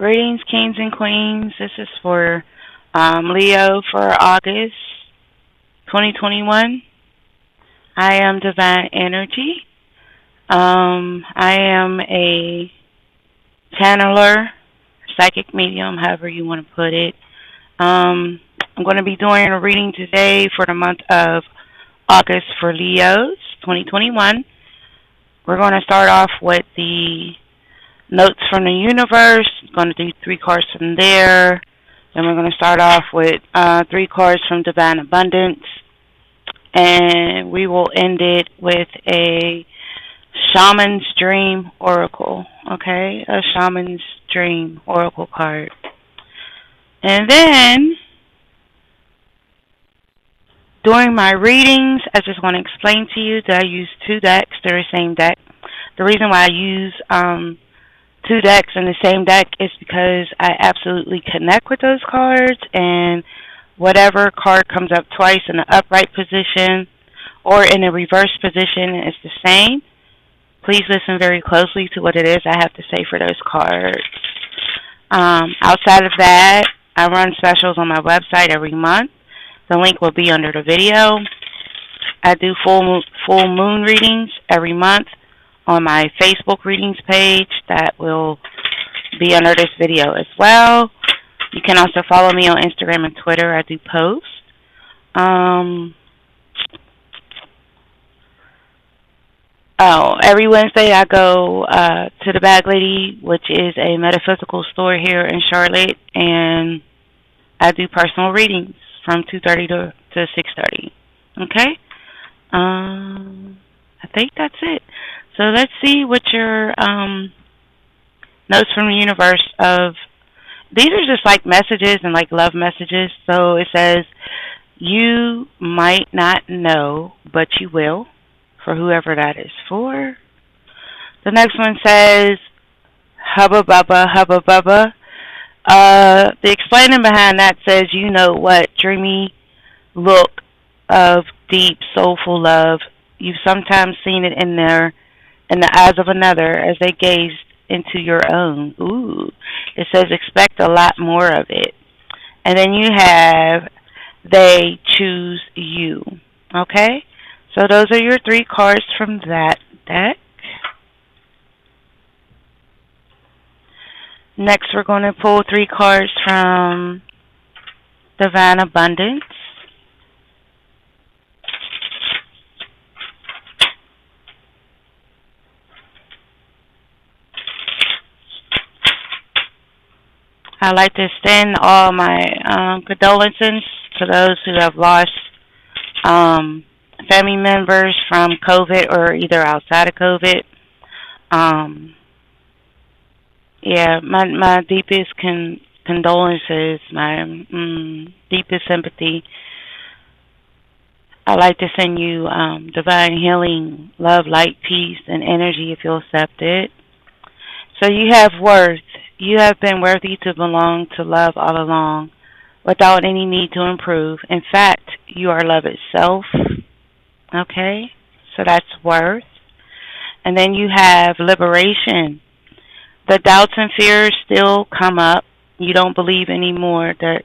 Greetings, kings and queens. This is for Leo for August 2021. I am Divine Energy. I am a channeler, psychic medium, however you want to put it. I'm going to be doing a reading today for the month of August for Leos 2021. We're going to start off with the notes from the universe. I'm going to do 3 cards from there. Then we're going to start off with 3 cards from Divine Abundance. And we will end it with a Shaman's Dream Oracle. Okay? A Shaman's Dream Oracle card. And then, during my readings, I just want to explain to you that I use 2 decks. They're the same deck. The reason why I use 2 decks in the same deck is because I absolutely connect with those cards, and whatever card comes up twice in the upright position or in the reverse position is the same. Please listen very closely to what it is I have to say for those cards. Outside of that, I run specials on my website every month. The link will be under the video. I do full moon readings every month on my Facebook readings page. That will be under this video as well. You can also follow me on Instagram and Twitter. I do post. Every Wednesday I go to the Bag Lady, which is a metaphysical store here in Charlotte, and I do personal readings from 2:30 to 6:30. Okay? I think that's it. So let's see what your notes from the universe of. These are just like messages and like love messages. So it says, you might not know, but you will, for whoever that is for. The next one says, hubba bubba, hubba bubba. The explaining behind that says, you know what, dreamy look of deep, soulful love. You've sometimes seen it in the eyes of another as they gaze into your own. Ooh. It says expect a lot more of it. And then you have they choose you. Okay? So those are your 3 cards from that deck. Next we're going to pull 3 cards from Divine Abundance. I'd like to extend all my condolences to those who have lost family members from COVID or either outside of COVID. My deepest condolences, my deepest sympathy. I'd like to send you divine healing, love, light, peace, and energy if you'll accept it. So you have worth. You have been worthy to belong to love all along without any need to improve. In fact, you are love itself. Okay? So that's worth. And then you have liberation. The doubts and fears still come up. You don't believe anymore that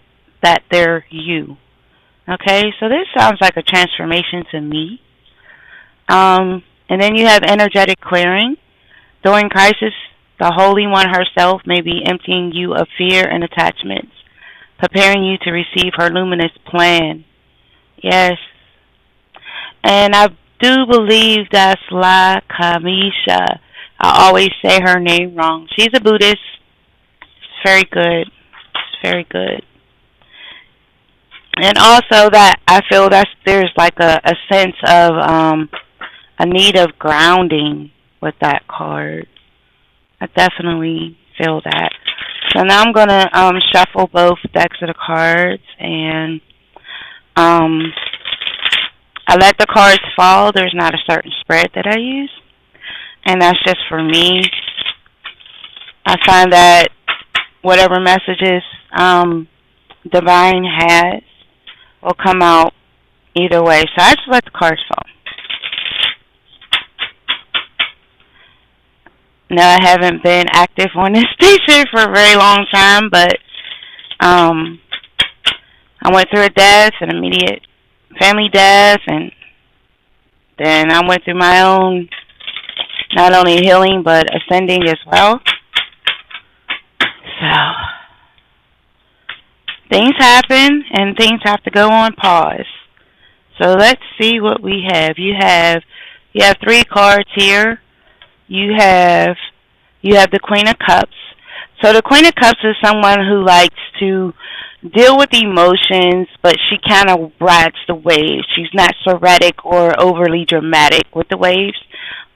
they're you. Okay? So this sounds like a transformation to me. And then you have energetic clearing. During crisis, the Holy One herself may be emptying you of fear and attachments, preparing you to receive her luminous plan. Yes. And I do believe that's La Kamisha. I always say her name wrong. She's a Buddhist. It's very good. It's very good. And also that I feel that there's like a sense of a need of grounding with that card. I definitely feel that. So now I'm going to shuffle both decks of the cards, and I let the cards fall. There's not a certain spread that I use, and that's just for me. I find that whatever messages Divine has will come out either way. So I just let the cards fall. No, I haven't been active on this station for a very long time, but um, I went through a death, an immediate family death, and then I went through my own not only healing but ascending as well. So things happen, and things have to go on pause. So let's see what we have. You have three cards here. You have you have the Queen of Cups. So the Queen of Cups is someone who likes to deal with emotions, but she kind of rides the waves. She's not sporadic or overly dramatic with the waves,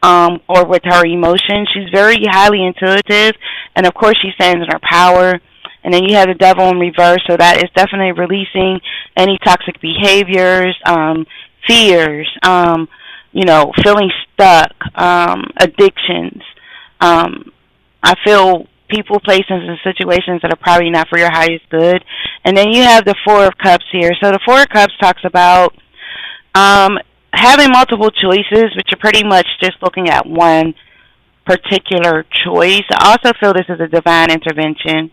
or with her emotions. She's very highly intuitive, and of course, she stands in her power. And then you have the Devil in reverse, so that is definitely releasing any toxic behaviors, fears, feeling stuck, addictions. Um, I feel people placed in situations that are probably not for your highest good. And then you have the Four of Cups here. So the Four of Cups talks about um, having multiple choices, but you're pretty much just looking at one particular choice. I also feel this is a divine intervention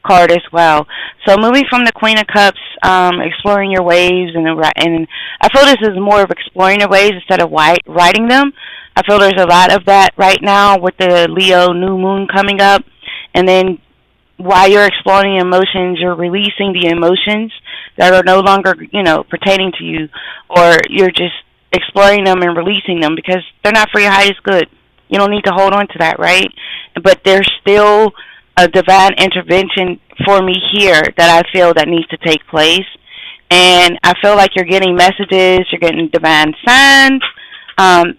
card as well. So moving from the Queen of Cups, exploring your waves, and I feel this is more of exploring your waves instead of writing them. I feel there's a lot of that right now with the Leo new moon coming up, and then while you're exploring emotions, you're releasing the emotions that are no longer, pertaining to you, or you're just exploring them and releasing them because they're not for your highest good. You don't need to hold on to that, right? But there's still a divine intervention for me here that I feel that needs to take place. And I feel like you're getting messages, you're getting divine signs,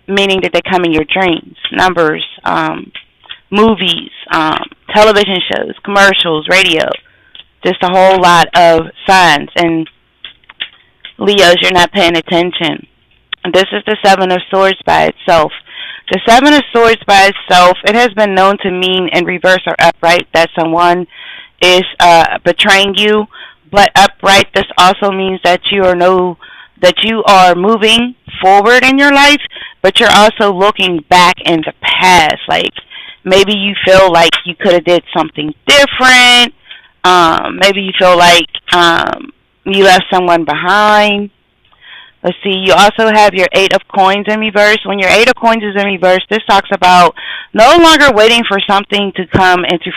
meaning that they come in your dreams, numbers, movies, television shows, commercials, radio, just a whole lot of signs. And Leos, you're not paying attention. This is the Seven of Swords by itself. The Seven of Swords by itself, it has been known to mean in reverse or upright that someone is betraying you. But upright, this also means that you are moving forward in your life, but you're also looking back in the past. Like maybe you feel like you could have did something different. Maybe you feel like you left someone behind. Let's see, you also have your Eight of Coins in reverse. When your Eight of Coins is in reverse, this talks about no longer waiting for something to come into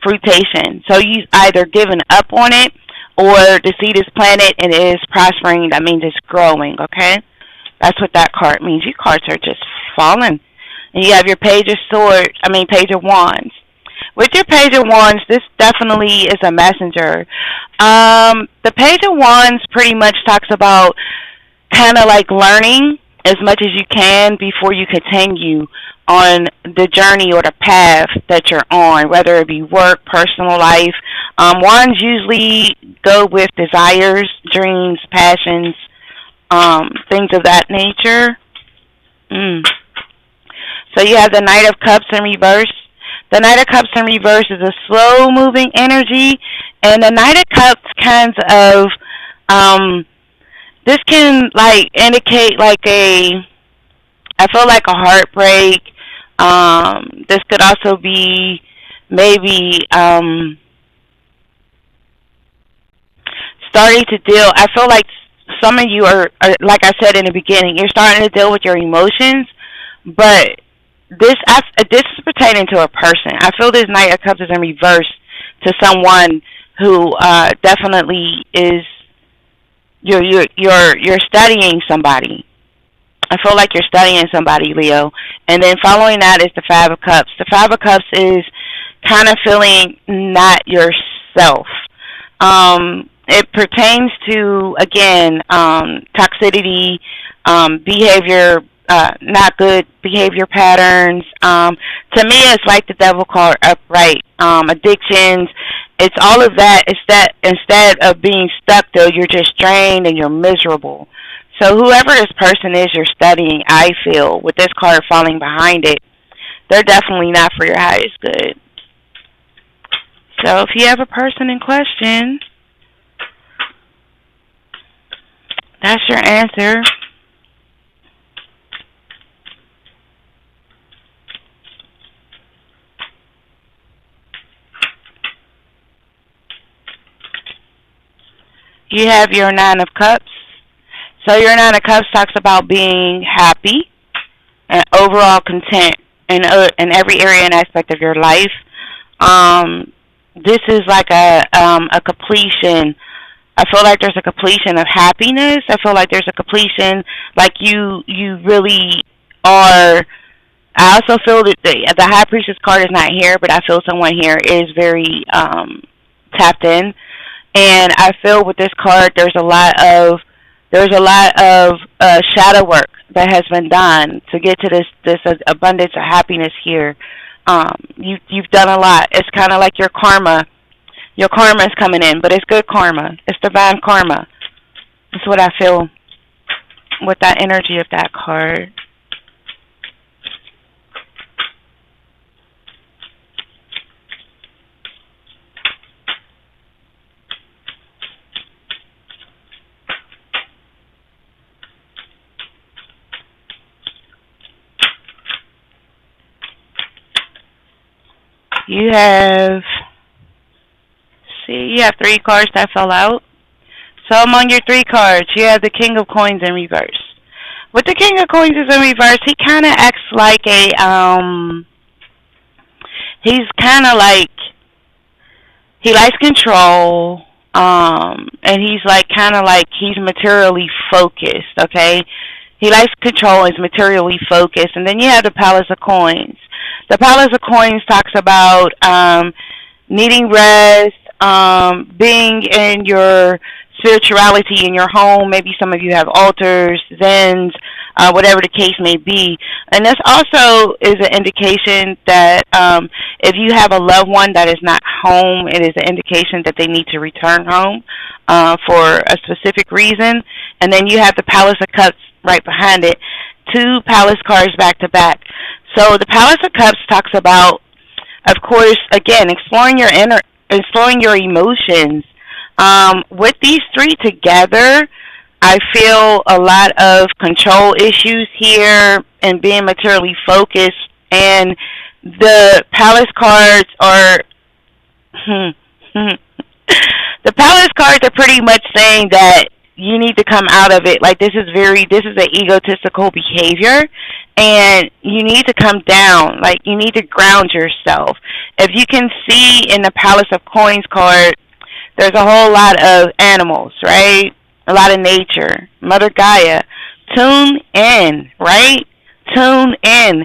fruition. So you either given up on it or the seed is planted and it is prospering. That means it's growing, okay? That's what that card means. You cards are just falling. And you have your Page of Wands. With your Page of Wands, this definitely is a messenger. The Page of Wands pretty much talks about kind of like learning as much as you can before you continue on the journey or the path that you're on, whether it be work, personal life. Wands usually go with desires, dreams, passions, things of that nature. So you have the Knight of Cups in reverse. The Knight of Cups in reverse is a slow-moving energy, and the Knight of Cups kinds of this can like indicate like I feel like a heartbreak. This could also be maybe starting to deal. I feel like some of you are, like I said in the beginning, you're starting to deal with your emotions, but this is pertaining to a person. I feel this Knight of Cups is in reverse to someone who definitely is. You're studying somebody. I feel like you're studying somebody, Leo. And then following that is the Five of Cups. The Five of Cups is kind of feeling not yourself. It pertains to, again, toxicity, behavior, not good behavior patterns. To me, it's like the Devil card upright. Addictions. It's all of that. It's that instead of being stuck, though, you're just drained and you're miserable. So whoever this person is you're studying, I feel, with this card falling behind it, they're definitely not for your highest good. So if you have a person in question, that's your answer. You have your Nine of Cups. So your Nine of Cups talks about being happy and overall content in every area and aspect of your life. Um, this is like a completion. I feel like there's a completion of happiness. I feel like there's a completion, like you really are. I also feel that the High Priestess card is not here, but I feel someone here is very tapped in, and I feel with this card there's a lot of shadow work that has been done to get to this abundance of happiness here. You've done a lot. It's kind of like your karma. Your karma is coming in, but it's good karma. It's divine karma. That's what I feel with that energy of that card. You have See, you have three cards that fell out. So among your three cards, you have the King of Coins in reverse. With the King of Coins is in reverse, he kind of acts like he's kind of like, he likes control, and he's like kind of like he's materially focused, okay? He likes control and is materially focused. And then you have the Palace of Coins. The Palace of Coins talks about needing rest, being in your spirituality in your home. Maybe some of you have altars, zens, whatever the case may be. And this also is an indication that if you have a loved one that is not home, it is an indication that they need to return home for a specific reason. And then you have the Palace of Cups right behind it, two Palace cards back to back. So the Palace of Cups talks about, of course, again, exploring your emotions. With these three together, I feel a lot of control issues here and being materially focused. And the Palace cards are, the Palace cards are pretty much saying that you need to come out of it. Like this is an egotistical behavior, and you need to come down. Like you need to ground yourself. If you can see in the Palace of Coins card, there's a whole lot of animals, right? A lot of nature. Mother Gaia. Tune in, right? Tune in.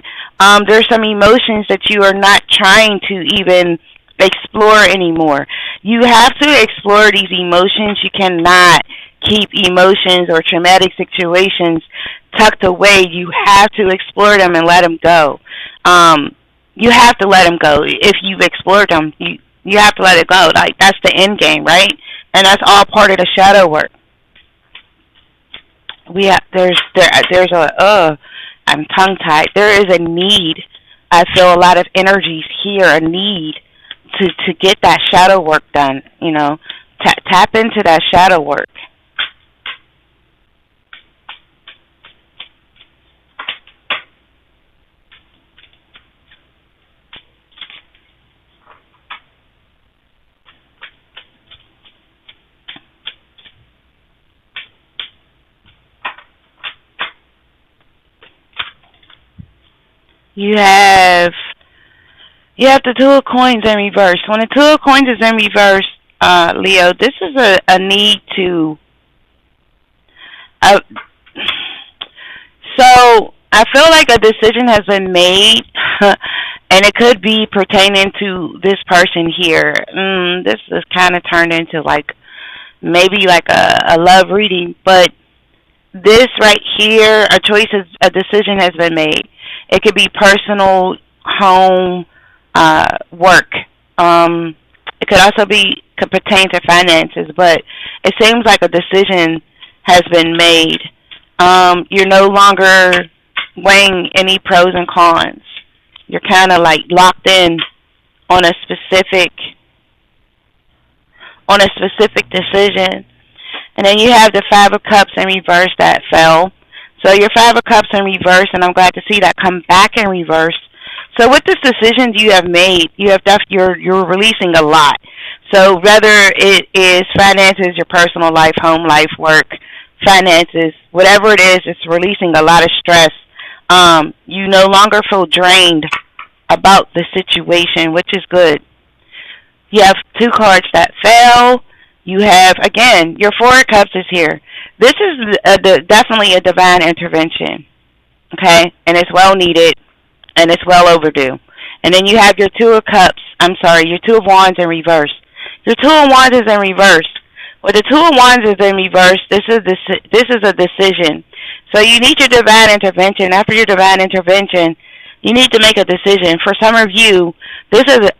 There's some emotions that you are not trying to even explore anymore. You have to explore these emotions. You cannot keep emotions or traumatic situations tucked away. You have to explore them and let them go. You have to let them go. If you've explored them, you have to let it go. Like that's the end game, right? And that's all part of the shadow work. I'm tongue tied. There is a need. I feel a lot of energies here. A need to get that shadow work done. You know, tap into that shadow work. You have the Two of Coins in reverse. When the Two of Coins is in reverse, Leo, this is a need to. Uh, so I feel like a decision has been made, and it could be pertaining to this person here. This is kind of turned into like maybe like a love reading, but this right here, a decision has been made. It could be personal, home, work. It could pertain to finances, but it seems like a decision has been made. You're no longer weighing any pros and cons. You're kind of like locked in on a specific decision. And then you have the Five of Cups in reverse that fell. So your Five of Cups in reverse, and I'm glad to see that come back in reverse. So with this decision you have made, you're releasing a lot. So whether it is finances, your personal life, home life, work, finances, whatever it is, it's releasing a lot of stress. You no longer feel drained about the situation, which is good. You have two cards that fell. You have, again, your Four of Cups is here. This is definitely a divine intervention, okay? And it's well needed, and it's well overdue. And then you have your Two of Cups, your Two of Wands in reverse. Your Two of Wands is in reverse. Well, the Two of Wands is in reverse. This is a decision. So you need your divine intervention. After your divine intervention, you need to make a decision. For some of you, this is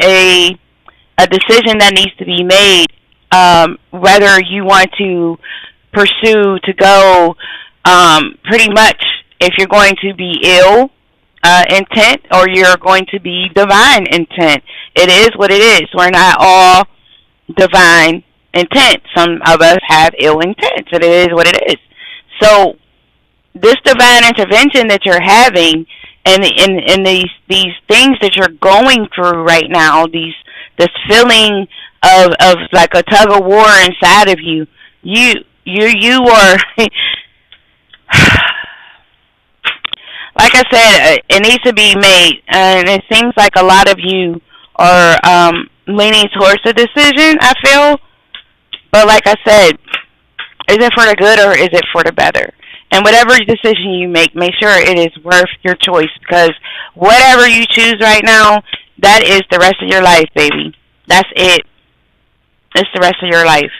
a decision that needs to be made. Whether you want to pursue to go, pretty much, if you're going to be ill intent, or you're going to be divine intent. It is what it is. We're not all divine intent. Some of us have ill intent. It is what it is. So this divine intervention that you're having, and in these things that you're going through right now, this feeling of like a tug of war inside of you, you are like I said, it needs to be made, and it seems like a lot of you are leaning towards the decision, I feel. But like I said, is it for the good or is it for the better? And whatever decision you make sure it is worth your choice, because whatever you choose right now, that is the rest of your life, baby. That's it. It's the rest of your life.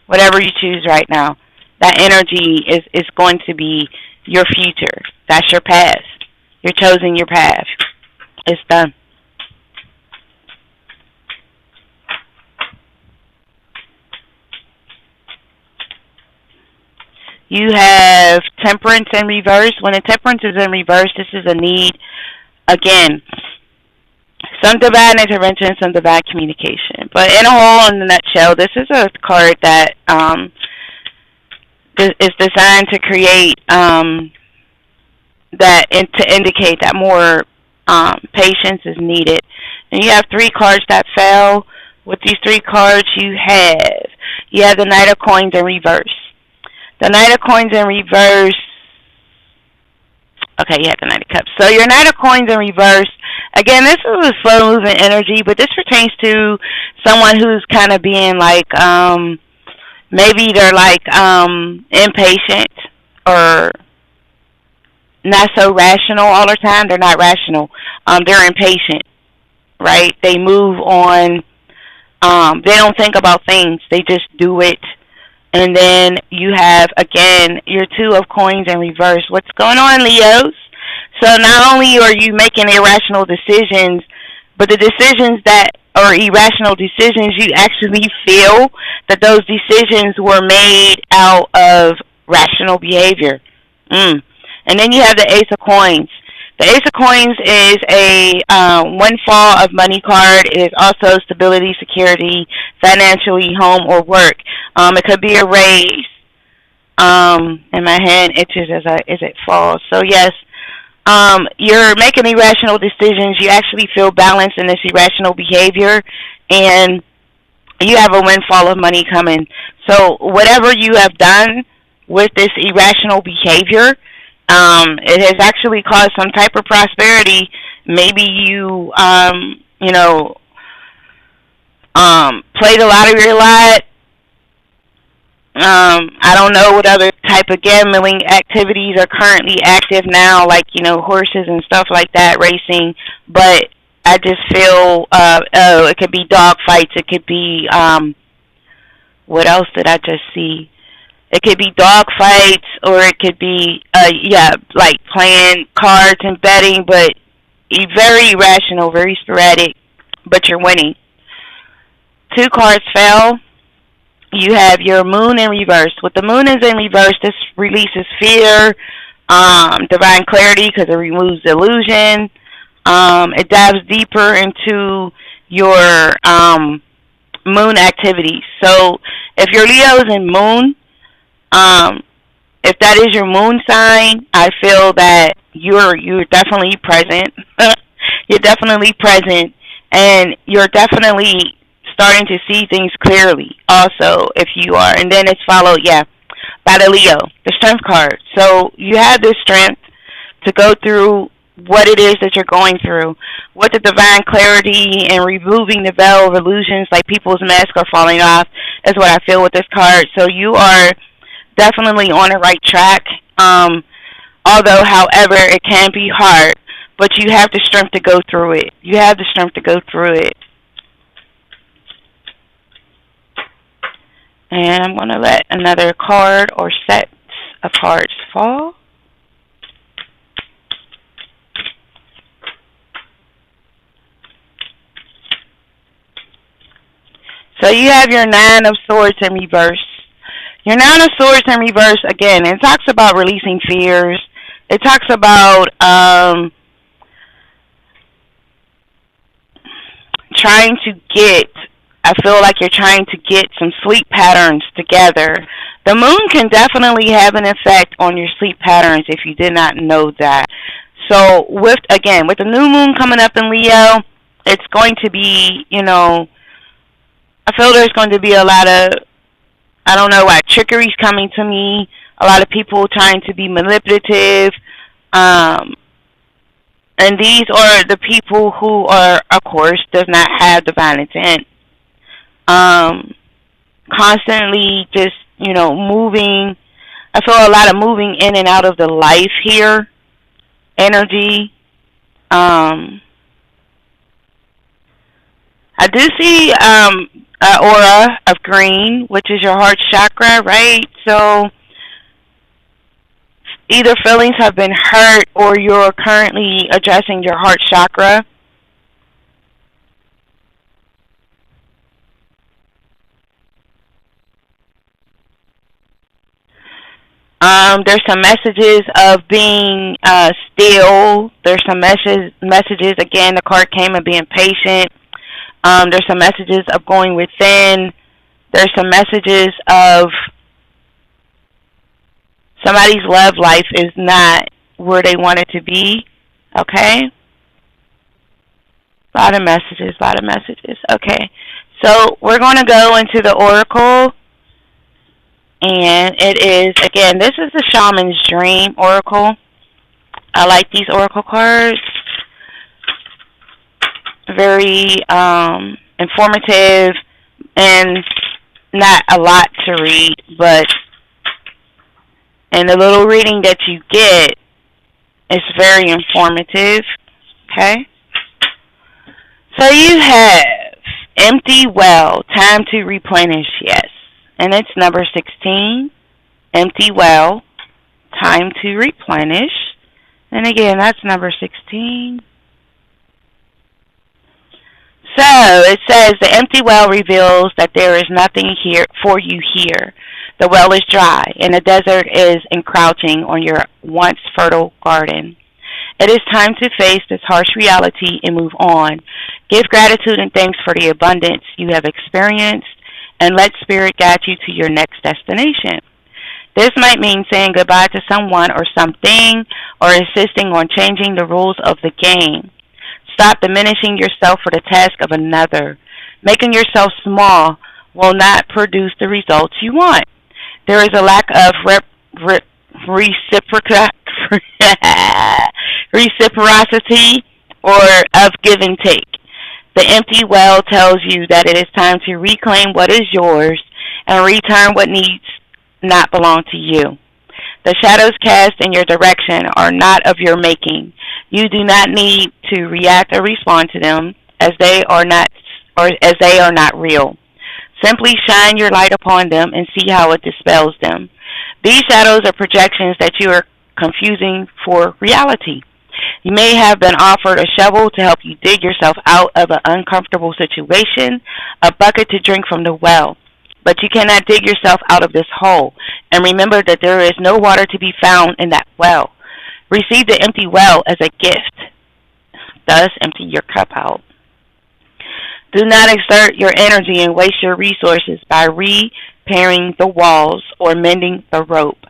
Whatever you choose right now, that energy is going to be your future. That's your past. You're choosing your path. It's done. You have Temperance in reverse. When the Temperance is in reverse, this is a need. Again, some divine intervention, some divine communication. But in a whole, in a nutshell, this is a card that is designed to create to indicate that more patience is needed. And you have three cards that fell. With these three cards, you have the Knight of Coins in reverse. The Knight of Coins in reverse. Okay, you have the Knight of Cups. So your Knight of Coins in reverse. Again, this is a slow moving energy, but this pertains to someone who's kind of being like, maybe they're like impatient or not so rational all the time. They're not rational. They're impatient, right? They move on. They don't think about things. They just do it. And then you have, again, your Two of Coins in reverse. What's going on, Leos? So not only are you making irrational decisions, but the decisions that are irrational decisions, you actually feel that those decisions were made out of rational behavior. And then you have the Ace of Coins. The Ace of Coins is a windfall of money card. It is also stability, security, financially, home, or work. It could be a raise. And my hand itches as it falls. So yes, you're making irrational decisions. You actually feel balanced in this irrational behavior, and you have a windfall of money coming. So whatever you have done with this irrational behavior, it has actually caused some type of prosperity. Maybe you, played a lottery a lot. I don't know what other type of gambling activities are currently active now, like, horses and stuff like that, racing. But I just feel, it could be dog fights. It could be, what else did I just see? It could be dog fights, or it could be, like playing cards and betting, but very irrational, very sporadic, but you're winning. Two cards fell. You have your Moon in reverse. With the Moon is in reverse, this releases fear, divine clarity, because it removes illusion. It dives deeper into your Moon activities. So if your Leo is in Moon, if that is your Moon sign, I feel that you're definitely present. You're definitely present, and you're definitely starting to see things clearly also, if you are. And then it's followed, by the Leo, the strength card. So you have this strength to go through what it is that you're going through with the divine clarity and removing the veil of illusions, like people's masks are falling off, is what I feel with this card. So you are definitely on the right track. Although, however, it can be hard, but you have the strength to go through it. You have the strength to go through it. And I'm going to let another card or set of cards fall. So you have your Nine of Swords in reverse. Your Nine of Swords in reverse, again, it talks about releasing fears. It talks about trying to get, I feel like you're trying to get some sleep patterns together. The moon can definitely have an effect on your sleep patterns if you did not know that. So with the new moon coming up in Leo, it's going to be, I feel there's going to be a lot of, I don't know why, trickery's coming to me. A lot of people trying to be manipulative. And these are the people who are, of course, does not have divine intent. Constantly just, moving. I feel a lot of moving in and out of the life here. Energy. I do see an aura of green, which is your heart chakra, right? So either feelings have been hurt or you're currently addressing your heart chakra. There's some messages of being still. There's some messages, again, the card came of being patient. There's some messages of going within. There's some messages of somebody's love life is not where they want it to be. Okay? A lot of messages. Okay. So we're going to go into the oracle. And it is, again, this is the Shaman's Dream Oracle. I like these oracle cards. Very informative and not a lot to read, but in the little reading that you get, it's very informative. Okay? So you have empty well, time to replenish, yes. And it's number 16, empty well, time to replenish. And again, that's number 16. So it says the empty well reveals that there is nothing here for you here. The well is dry, and the desert is encroaching on your once fertile garden. It is time to face this harsh reality and move on. Give gratitude and thanks for the abundance you have experienced, and let Spirit guide you to your next destination. This might mean saying goodbye to someone or something, or insisting on changing the rules of the game. Stop diminishing yourself for the task of another. Making yourself small will not produce the results you want. There is a lack of reciprocity or of give and take. The empty well tells you that it is time to reclaim what is yours and return what needs not belong to you. The shadows cast in your direction are not of your making. You do not need to react or respond to them as they are not real. Simply shine your light upon them and see how it dispels them. These shadows are projections that you are confusing for reality. You may have been offered a shovel to help you dig yourself out of an uncomfortable situation, a bucket to drink from the well. But you cannot dig yourself out of this hole. And remember that there is no water to be found in that well. Receive the empty well as a gift. Thus, empty your cup out. Do not exert your energy and waste your resources by repairing the walls or mending the rope.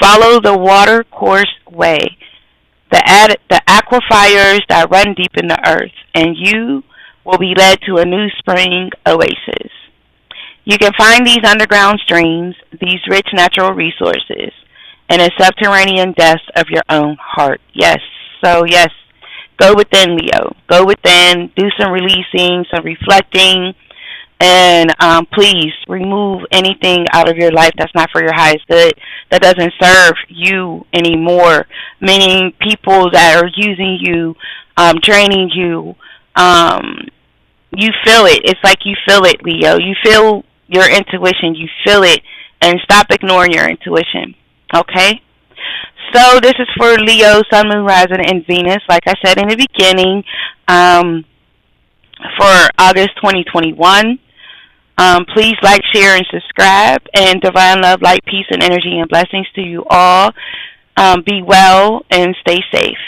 Follow the water course way. The aquifers that run deep in the earth, and you will be led to a new spring oasis. You can find these underground streams, these rich natural resources, in the subterranean depths of your own heart. Yes. So, yes, go within, Leo. Go within, do some releasing, some reflecting, and please remove anything out of your life that's not for your highest good, that doesn't serve you anymore. Meaning people that are using you, draining you. You feel it. It's like you feel it, Leo. You feel your intuition. You feel it, and stop ignoring your intuition. Okay? So this is for Leo, Sun, Moon, Rising, and Venus. Like I said in the beginning, for August 2021. Please like, share, and subscribe. And divine love, light, peace, and energy and blessings to you all. Be well and stay safe.